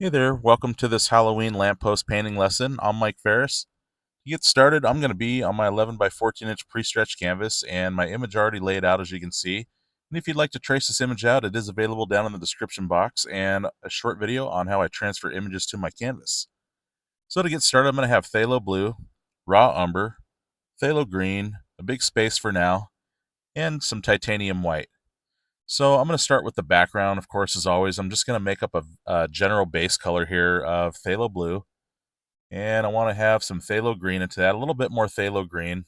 Hey there, welcome to this Halloween lamppost painting lesson. I'm Mike Ferris. To get started, I'm going to be on my 11 by 14 inch pre-stretched canvas and my image already laid out as you can see. And if you'd like to trace this image out, it is available down in the description box and a short video on how I transfer images to my canvas. So to get started, I'm going to have Phthalo Blue, raw umber, Phthalo Green, a big space for now, and some titanium white. So I'm going to start with the background, of course, as always. I'm just going to make up a general base color here of Phthalo Blue. And I want to have some Phthalo Green into that, a little bit more Phthalo Green.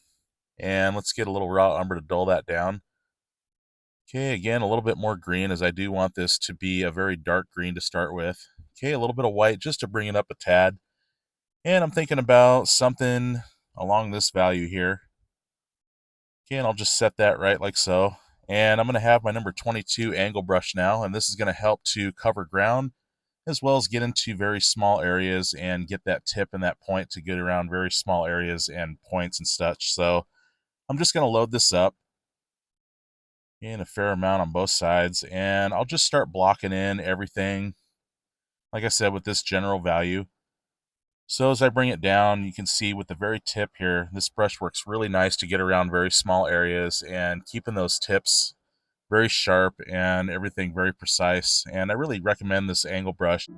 And let's get a little raw umber to dull that down. Okay, again, a little bit more green, as I do want this to be a very dark green to start with. Okay, a little bit of white just to bring it up a tad. And I'm thinking about something along this value here. Okay, and I'll just set that right like so. And I'm going to have my number 22 angle brush now, and this is going to help to cover ground as well as get into very small areas and get that tip and that point to get around very small areas and points and such. So I'm just going to load this up in a fair amount on both sides, and I'll just start blocking in everything, like I said, with this general value. So as I bring it down, you can see with the very tip here, this brush works really nice to get around very small areas and keeping those tips very sharp and everything very precise. And I really recommend this angle brush.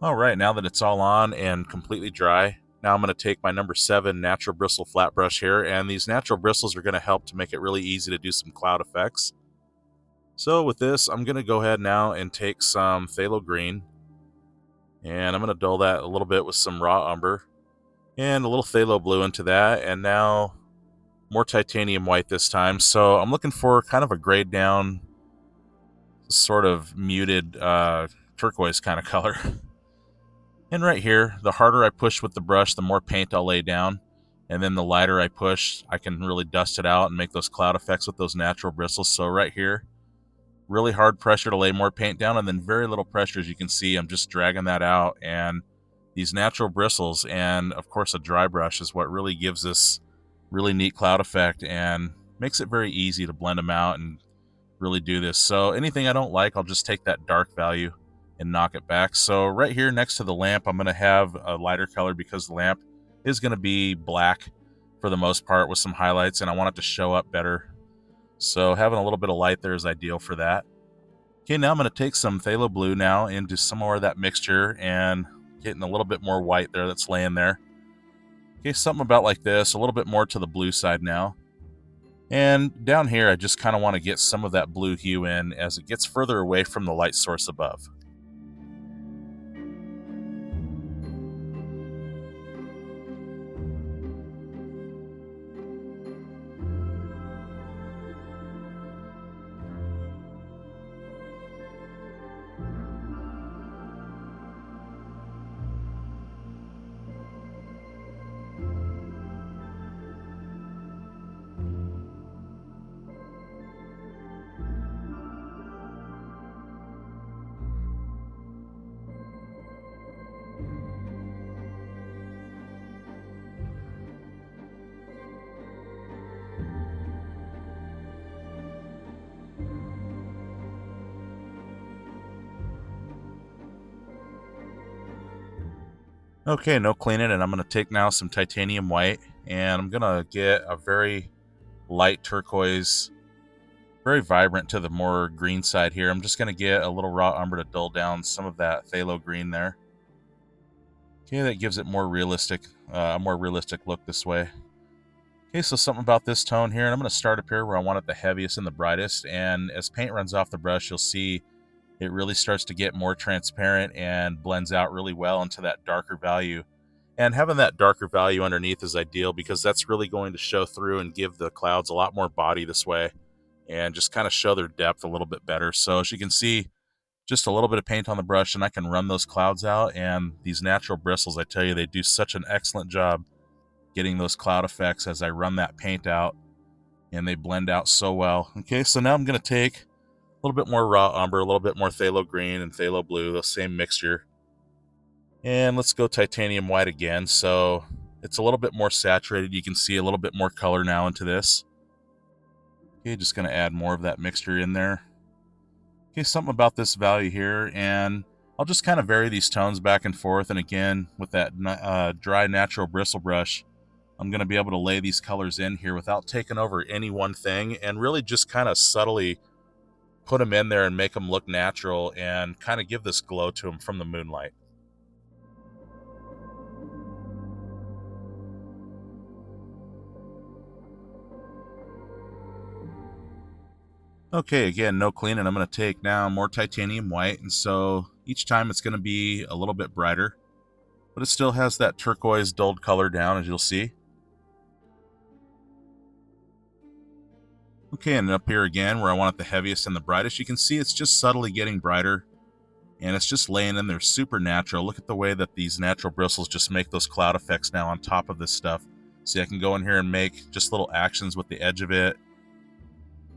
All right, now that it's all on and completely dry, now I'm going to take my number 7 natural bristle flat brush here, and these natural bristles are going to help to make it really easy to do some cloud effects. So with this, I'm going to go ahead now and take some Phthalo Green, and I'm going to dull that a little bit with some raw umber, and a little Phthalo Blue into that, and now more titanium white this time. So I'm looking for kind of a grayed down, sort of muted turquoise kind of color. And right here, the harder I push with the brush, the more paint I'll lay down. And then the lighter I push, I can really dust it out and make those cloud effects with those natural bristles. So right here, really hard pressure to lay more paint down, and then very little pressure. As you can see, I'm just dragging that out. And these natural bristles and, of course, a dry brush is what really gives this really neat cloud effect and makes it very easy to blend them out and really do this. So anything I don't like, I'll just take that dark value and knock it back. So right here next to the lamp, I'm going to have a lighter color because the lamp is going to be black for the most part with some highlights, and I want it to show up better. So having a little bit of light there is ideal for that. Okay, now I'm going to take some Phthalo Blue now into some more of that mixture and getting a little bit more white there that's laying there. Okay, something about like this, a little bit more to the blue side now. And down here, I just kind of want to get some of that blue hue in as it gets further away from the light source above. Okay, no cleaning, and I'm going to take now some titanium white, and I'm going to get a very light turquoise, very vibrant to the more green side here. I'm just going to get a little raw umber to dull down some of that phthalo green there. Okay, that gives it a more realistic look this way. Okay, so something about this tone here, and I'm going to start up here where I want it the heaviest and the brightest, and as paint runs off the brush, you'll see it really starts to get more transparent and blends out really well into that darker value. And having that darker value underneath is ideal because that's really going to show through and give the clouds a lot more body this way and just kind of show their depth a little bit better. So as you can see, just a little bit of paint on the brush and I can run those clouds out, and these natural bristles, I tell you, they do such an excellent job getting those cloud effects as I run that paint out, and they blend out so well. Okay, so now I'm going to take a little bit more raw umber, a little bit more phthalo green and phthalo blue, the same mixture. And let's go titanium white again. So it's a little bit more saturated. You can see a little bit more color now into this. Okay, just going to add more of that mixture in there. Okay, something about this value here, and I'll just kind of vary these tones back and forth, and again, with that dry natural bristle brush, I'm going to be able to lay these colors in here without taking over any one thing, and really just kind of subtly put them in there and make them look natural and kind of give this glow to them from the moonlight. Okay, again, no cleaning. I'm going to take now more titanium white, and so each time it's going to be a little bit brighter, but it still has that turquoise dulled color down, as you'll see. Okay, and up here again, where I want it the heaviest and the brightest, you can see it's just subtly getting brighter, and it's just laying in there super natural. Look at the way that these natural bristles just make those cloud effects now on top of this stuff. See, I can go in here and make just little actions with the edge of it.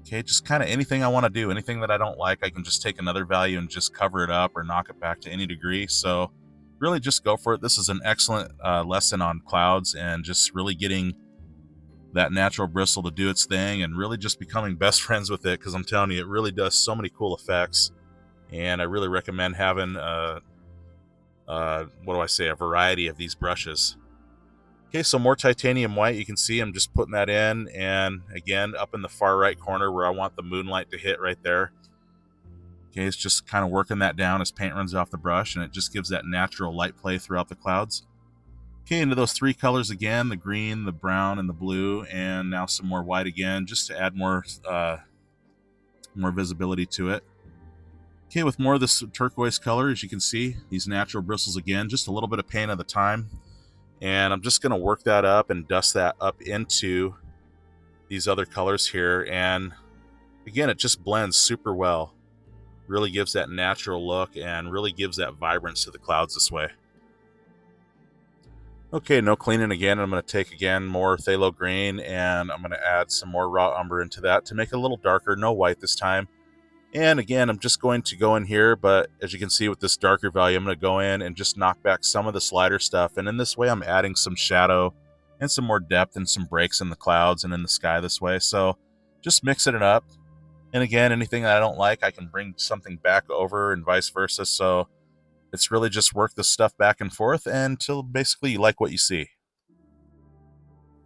Okay, just kind of anything I want to do, anything that I don't like, I can just take another value and just cover it up or knock it back to any degree. So really just go for it. This is an excellent lesson on clouds and just really getting that natural bristle to do its thing and really just becoming best friends with it, because I'm telling you, it really does so many cool effects. And I really recommend having, a variety of these brushes. Okay, so more titanium white. You can see I'm just putting that in, and again, up in the far right corner where I want the moonlight to hit right there. Okay, it's just kind of working that down as paint runs off the brush, and it just gives that natural light play throughout the clouds. Okay, into those three colors again, the green, the brown, and the blue, and now some more white again, just to add more visibility to it. Okay, with more of this turquoise color, as you can see, these natural bristles again, just a little bit of paint at a time. And I'm just going to work that up and dust that up into these other colors here. And again, it just blends super well. Really gives that natural look and really gives that vibrance to the clouds this way. Okay, no cleaning again. I'm going to take again more Phthalo Green, and I'm going to add some more raw umber into that to make it a little darker. No white this time. And again, I'm just going to go in here, but as you can see with this darker value, I'm going to go in and just knock back some of this lighter stuff. And in this way, I'm adding some shadow and some more depth and some breaks in the clouds and in the sky this way. So just mixing it up. And again, anything that I don't like, I can bring something back over and vice versa. So it's really just work this stuff back and forth until basically you like what you see.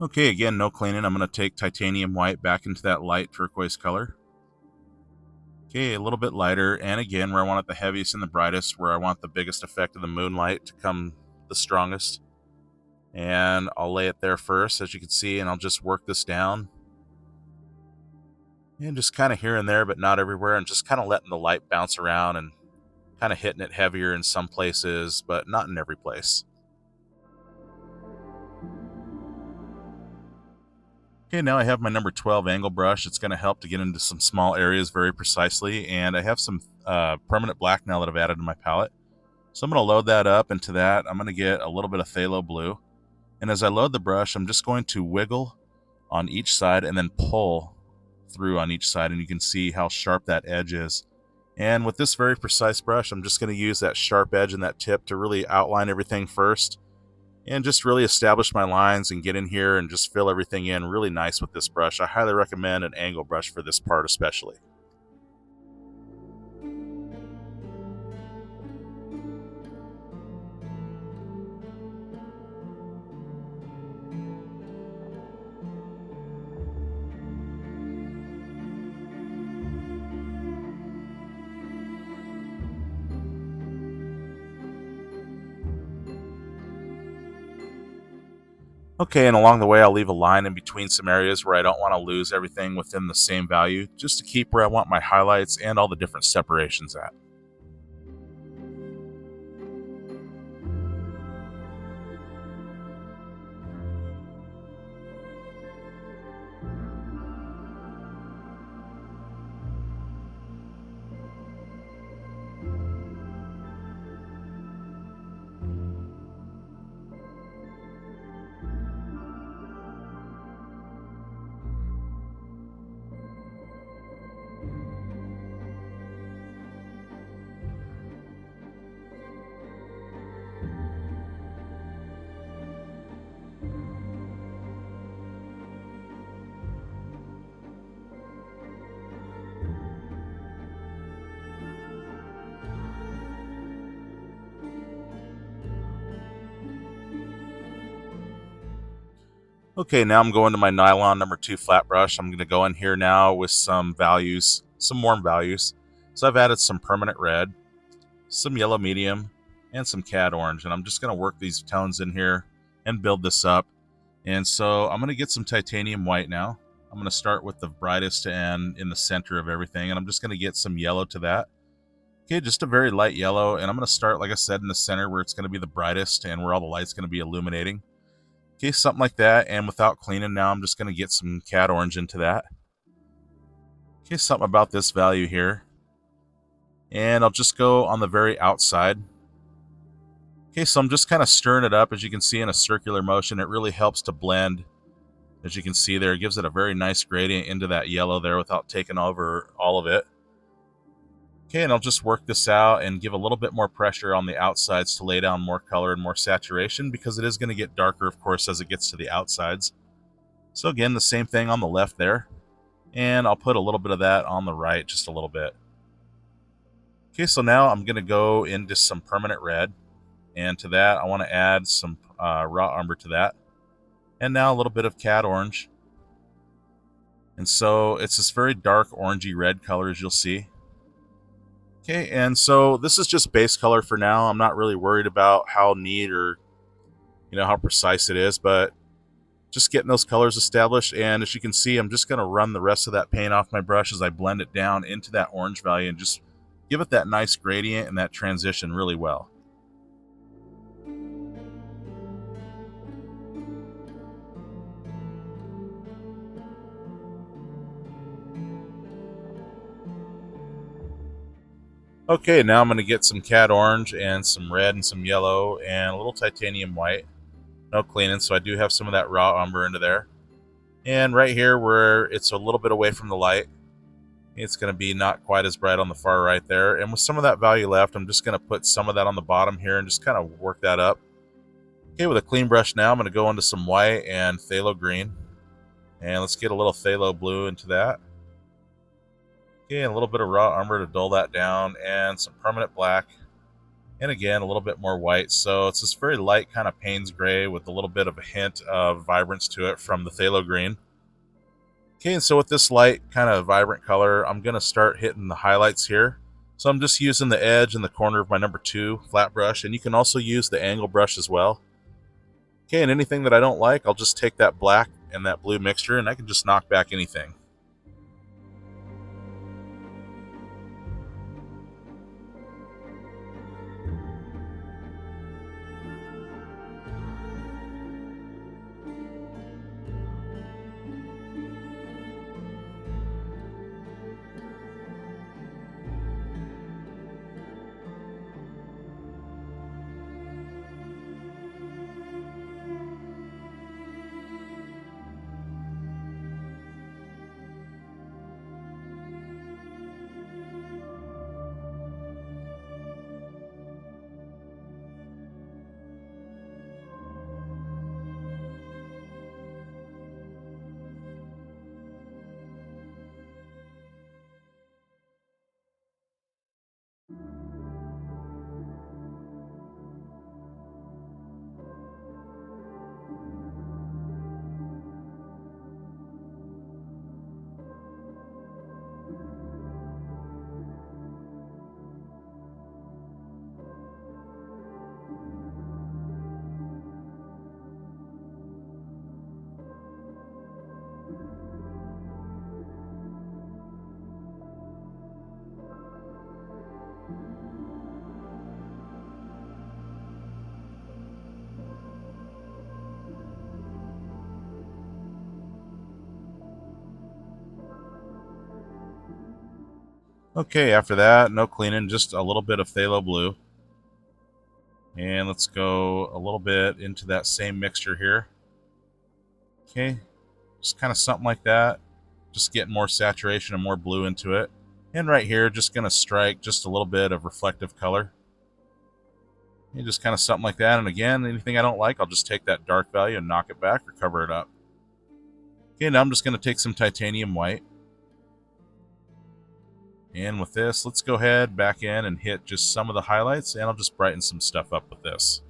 Okay, again, no cleaning. I'm going to take titanium white back into that light turquoise color. Okay, a little bit lighter, and again, where I want it the heaviest and the brightest, where I want the biggest effect of the moonlight to come the strongest. And I'll lay it there first, as you can see, and I'll just work this down. And just kind of here and there, but not everywhere, and just kind of letting the light bounce around and kind of hitting it heavier in some places, but not in every place. Okay, now I have my number 12 angle brush. It's going to help to get into some small areas very precisely, and I have some permanent black now that I've added to my palette. So I'm going to load that up into that. I'm going to get a little bit of Phthalo Blue, and as I load the brush, I'm just going to wiggle on each side and then pull through on each side, and you can see how sharp that edge is. And with this very precise brush, I'm just going to use that sharp edge and that tip to really outline everything first, and just really establish my lines and get in here and just fill everything in really nice with this brush. I highly recommend an angle brush for this part especially. Okay, and along the way, I'll leave a line in between some areas where I don't want to lose everything within the same value, just to keep where I want my highlights and all the different separations at. Okay, now I'm going to my nylon number 2 flat brush. I'm going to go in here now with some values, some warm values. So I've added some permanent red, some yellow medium, and some cad orange. And I'm just going to work these tones in here and build this up. And so I'm going to get some titanium white now. I'm going to start with the brightest and in the center of everything. And I'm just going to get some yellow to that. Okay, just a very light yellow. And I'm going to start, like I said, in the center where it's going to be the brightest and where all the light's going to be illuminating. Okay, something like that, and without cleaning now, I'm just going to get some cad orange into that. Okay, something about this value here. And I'll just go on the very outside. Okay, so I'm just kind of stirring it up, as you can see, in a circular motion. It really helps to blend, as you can see there. It gives it a very nice gradient into that yellow there without taking over all of it. Okay, and I'll just work this out and give a little bit more pressure on the outsides to lay down more color and more saturation, because it is going to get darker, of course, as it gets to the outsides. So again, the same thing on the left there. And I'll put a little bit of that on the right, just a little bit. Okay, so now I'm going to go into some permanent red. And to that, I want to add some raw umber to that. And now a little bit of cad orange. And so it's this very dark orangey red color, as you'll see. Okay, and so this is just base color for now. I'm not really worried about how neat or, how precise it is, but just getting those colors established. And as you can see, I'm just going to run the rest of that paint off my brush as I blend it down into that orange value and just give it that nice gradient and that transition really well. Okay, now I'm going to get some cad orange and some red and some yellow and a little titanium white. No cleaning, so I do have some of that raw umber into there. And right here where it's a little bit away from the light, it's going to be not quite as bright on the far right there. And with some of that value left, I'm just going to put some of that on the bottom here and just kind of work that up. Okay, with a clean brush now, I'm going to go into some white and phthalo green. And let's get a little phthalo blue into that. Okay, and a little bit of raw umber to dull that down, and some permanent black. And again, a little bit more white. So it's this very light kind of Payne's gray with a little bit of a hint of vibrance to it from the phthalo green. Okay, and so with this light kind of vibrant color, I'm going to start hitting the highlights here. So I'm just using the edge and the corner of my number 2 flat brush, and you can also use the angle brush as well. Okay, and anything that I don't like, I'll just take that black and that blue mixture, and I can just knock back anything. Okay, after that, no cleaning, just a little bit of phthalo blue. And let's go a little bit into that same mixture here. Okay, just kind of something like that. Just getting more saturation and more blue into it. And right here, just going to strike just a little bit of reflective color. And just kind of something like that. And again, anything I don't like, I'll just take that dark value and knock it back or cover it up. Okay, now I'm just going to take some titanium white. And with this, let's go ahead back in and hit just some of the highlights, and I'll just brighten some stuff up with this.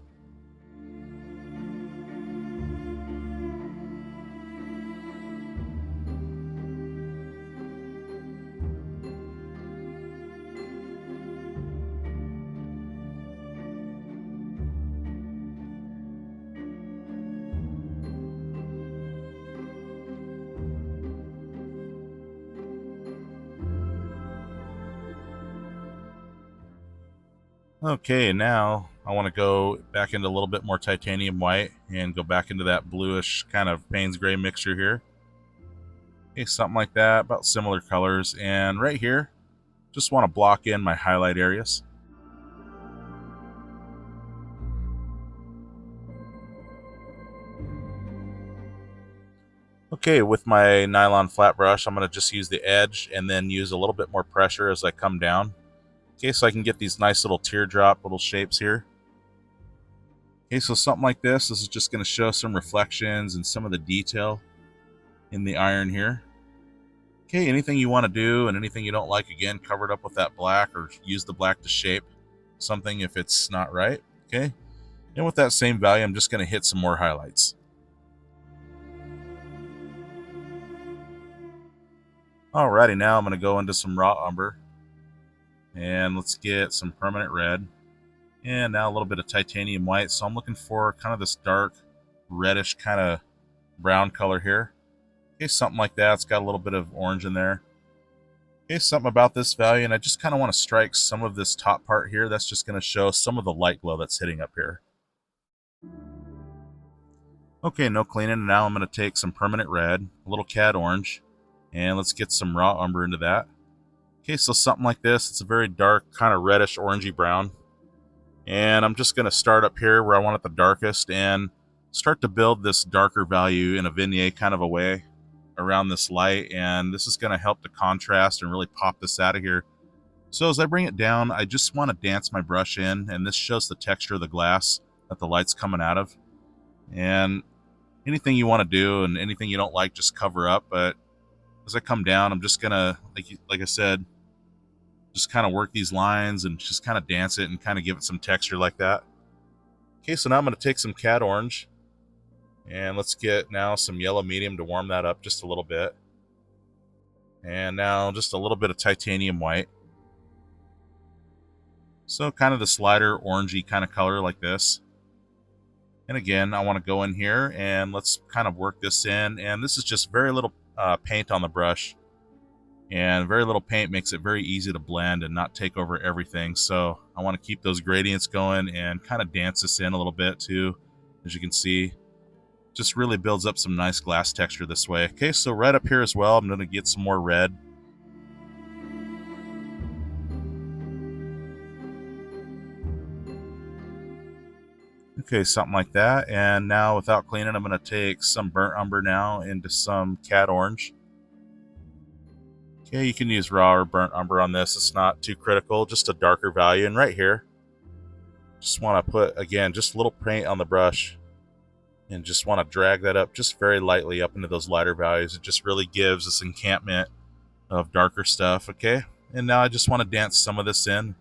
Okay, now I want to go back into a little bit more titanium white and go back into that bluish kind of Payne's gray mixture here. Okay, something like that, about similar colors. And right here, just want to block in my highlight areas. Okay, with my nylon flat brush, I'm going to just use the edge and then use a little bit more pressure as I come down. Okay, so I can get these nice little teardrop little shapes here. Okay, so something like this is just going to show some reflections and some of the detail in the iron here. Okay, anything you want to do and anything you don't like, again, cover it up with that black or use the black to shape something if it's not right. Okay, and with that same value, I'm just going to hit some more highlights. Alrighty, now I'm going to go into some raw umber. And let's get some permanent red. And now a little bit of titanium white. So I'm looking for kind of this dark, reddish kind of brown color here. Okay, something like that. It's got a little bit of orange in there. Okay, something about this value. And I just kind of want to strike some of this top part here. That's just going to show some of the light glow that's hitting up here. Okay, no cleaning. Now I'm going to take some permanent red, a little Cad Orange, and let's get some raw umber into that. Okay, so something like this. It's a very dark, kind of reddish, orangey brown. And I'm just going to start up here where I want it the darkest and start to build this darker value in a vignette kind of a way around this light. And this is going to help to contrast and really pop this out of here. So as I bring it down, I just want to dance my brush in, and this shows the texture of the glass that the light's coming out of. And anything you want to do and anything you don't like, just cover up. But as I come down, I'm just going to, like I said, just kind of work these lines and just kind of dance it and kind of give it some texture like that. Okay, so now I'm going to take some Cad Orange and let's get now some yellow medium to warm that up just a little bit. And now just a little bit of titanium white. So kind of this lighter orangey kind of color like this. And again, I want to go in here and let's kind of work this in. And this is just very little paint on the brush. And very little paint makes it very easy to blend and not take over everything. So I want to keep those gradients going and kind of dance this in a little bit too. As you can see, just really builds up some nice glass texture this way. Okay, so right up here as well, I'm going to get some more red. Okay, something like that. And now without cleaning, I'm going to take some burnt umber now into some Cad Orange. Okay, you can use raw or burnt umber on this. It's not too critical, just a darker value. And right here, just want to put, again, just a little paint on the brush and just want to drag that up just very lightly up into those lighter values. It just really gives this encampment of darker stuff, okay? And now I just want to dance some of this in.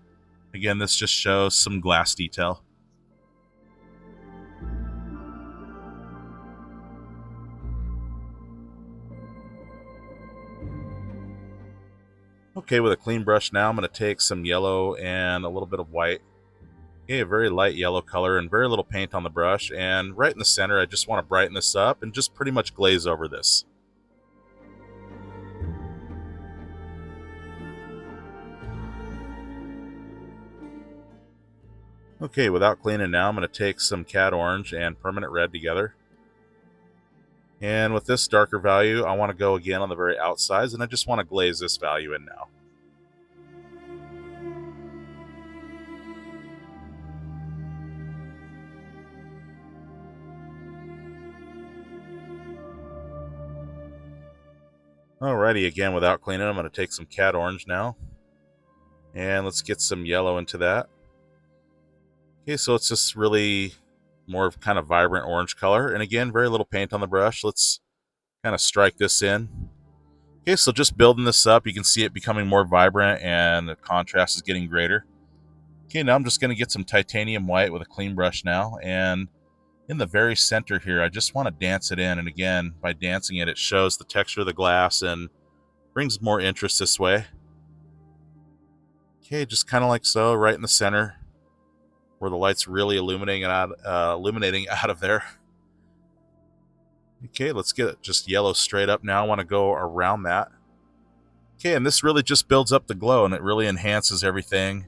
Again, this just shows some glass detail. Okay, with a clean brush now, I'm going to take some yellow and a little bit of white. Okay, a very light yellow color and very little paint on the brush. And right in the center, I just want to brighten this up and just pretty much glaze over this. Okay, without cleaning now, I'm going to take some Cad Orange and permanent red together. And with this darker value, I want to go again on the very outsides, and I just want to glaze this value in now. Alrighty, again, without cleaning, I'm going to take some Cad Orange now. And let's get some yellow into that. Okay, so it's just really more of kind of vibrant orange color. And again, very little paint on the brush. Let's kind of strike this in. Okay, so just building this up, you can see it becoming more vibrant and the contrast is getting greater. Okay, now I'm just going to get some titanium white with a clean brush now. And in the very center here, I just want to dance it in. And again, by dancing it, it shows the texture of the glass and brings more interest this way. Okay, just kind of like so, right in the center, where the light's really illuminating out of there. Okay, let's get it just yellow straight up now. I want to go around that. Okay, and this really just builds up the glow, and it really enhances everything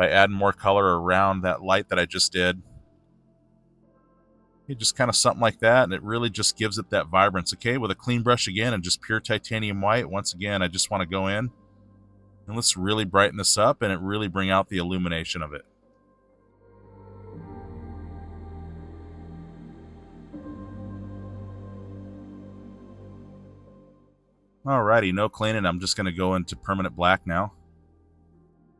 by adding more color around that light that I just did. Just kind of something like that, and it really just gives it that vibrance. Okay, with a clean brush again and just pure titanium white, once again, I just want to go in and let's really brighten this up and it really bring out the illumination of it. Alrighty, no cleaning. I'm just going to go into permanent black now.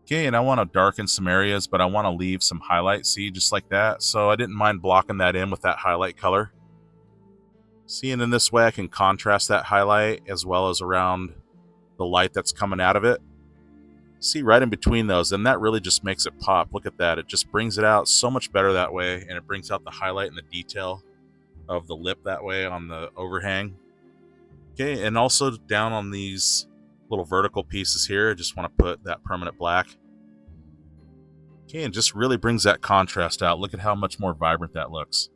Okay, and I want to darken some areas, but I want to leave some highlight, see, just like that. So I didn't mind blocking that in with that highlight color. See, and in this way I can contrast that highlight as well as around the light that's coming out of it. See, right in between those, and that really just makes it pop. Look at that. It just brings it out so much better that way, and it brings out the highlight and the detail of the lip that way on the overhang. Okay, and also down on these little vertical pieces here, I just want to put that permanent black. Okay, and just really brings that contrast out. Look at how much more vibrant that looks.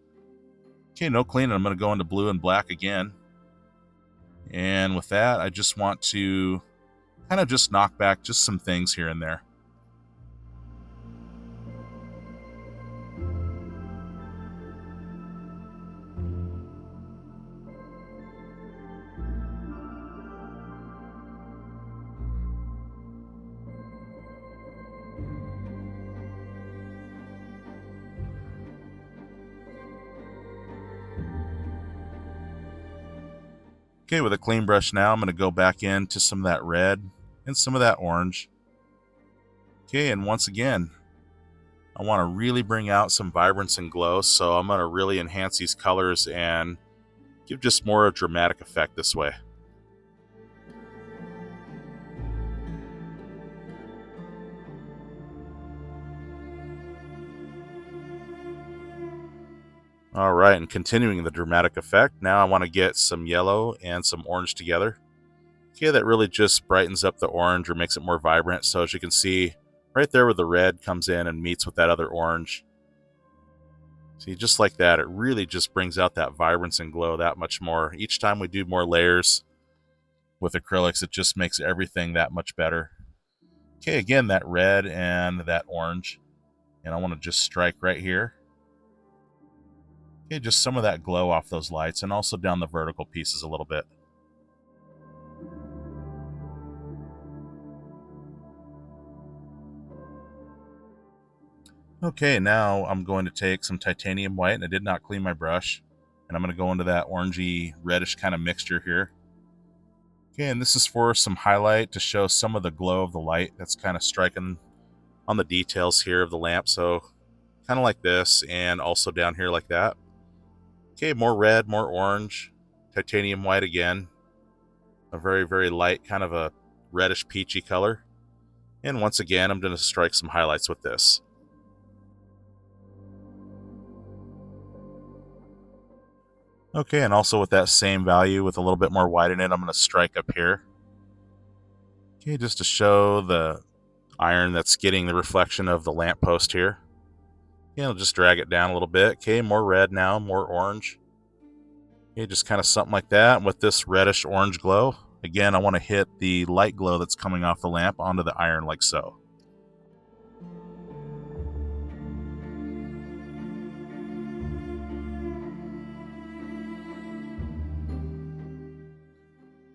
Okay, no cleaning. I'm going to go into blue and black again. And with that, I just want to kind of just knock back just some things here and there. Okay, with a clean brush now, I'm going to go back into some of that red and some of that orange. Okay, and once again, I want to really bring out some vibrance and glow, so I'm going to really enhance these colors and give just more a dramatic effect this way. Alright, and continuing the dramatic effect, now I want to get some yellow and some orange together. Okay, that really just brightens up the orange or makes it more vibrant. So as you can see, right there where the red comes in and meets with that other orange. See, just like that, it really just brings out that vibrance and glow that much more. Each time we do more layers with acrylics, it just makes everything that much better. Okay, again, that red and that orange. And I want to just strike right here. Okay, just some of that glow off those lights and also down the vertical pieces a little bit. Okay, now I'm going to take some titanium white, and I did not clean my brush. And I'm going to go into that orangey reddish kind of mixture here. Okay, and this is for some highlight to show some of the glow of the light that's kind of striking on the details here of the lamp. So kind of like this, and also down here like that. Okay, more red, more orange, titanium white again. A very, very light, kind of a reddish peachy color. And once again, I'm going to strike some highlights with this. Okay, and also with that same value with a little bit more white in it, I'm going to strike up here. Okay, just to show the iron that's getting the reflection of the lamppost here. Okay, I'll just drag it down a little bit. Okay, more red now, more orange. Okay, just kind of something like that. And with this reddish orange glow, again, I want to hit the light glow that's coming off the lamp onto the iron like so.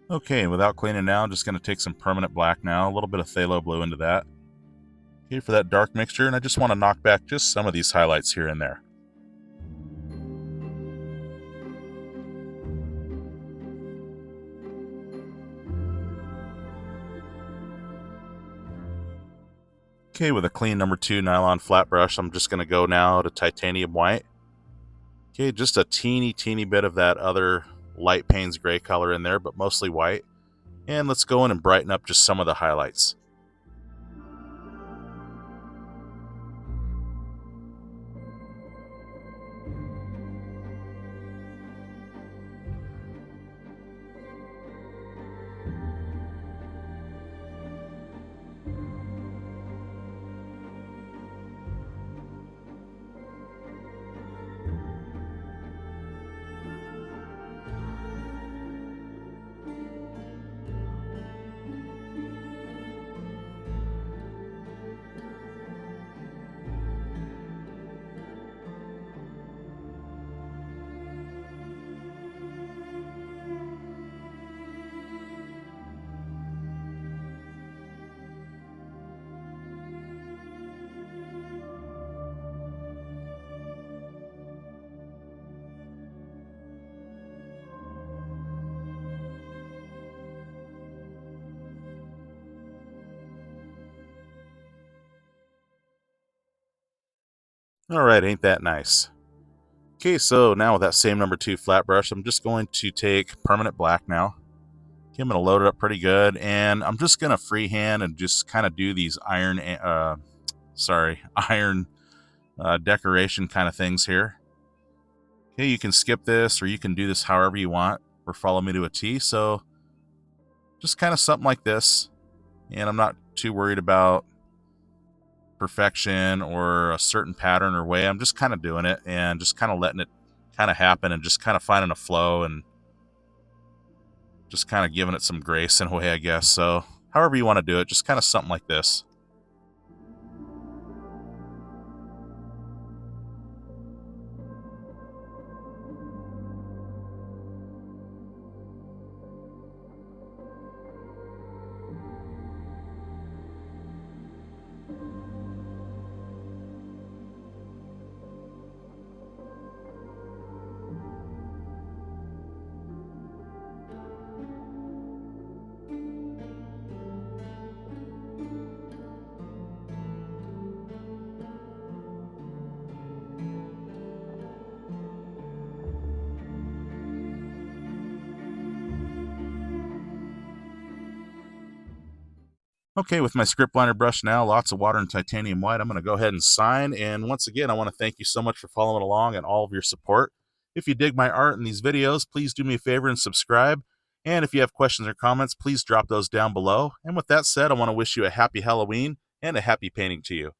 Okay, without cleaning now, I'm just going to take some permanent black now, a little bit of phthalo blue into that. Okay, for that dark mixture, and I just want to knock back just some of these highlights here and there. Okay, with a clean number 2 nylon flat brush, I'm just going to go now to titanium white. Okay, just a teeny bit of that other light Payne's gray color in there, but mostly white. And let's go in and brighten up just some of the highlights. Alright, ain't that nice? Okay, so now with that same number 2 flat brush, I'm just going to take permanent black now. Okay, I'm going to load it up pretty good, and I'm just going to freehand and just kind of do these iron decoration kind of things here. Okay, you can skip this or you can do this however you want or follow me to a T. So just kind of something like this. And I'm not too worried about perfection or a certain pattern or way. I'm just kind of doing it and just kind of letting it kind of happen and just kind of finding a flow and just kind of giving it some grace in a way, I guess. So however you want to do it, just kind of something like this. Okay, with my script liner brush now, lots of water and titanium white, I'm going to go ahead and sign. And once again, I want to thank you so much for following along and all of your support. If you dig my art in these videos, please do me a favor and subscribe. And if you have questions or comments, please drop those down below. And with that said, I want to wish you a happy Halloween and a happy painting to you.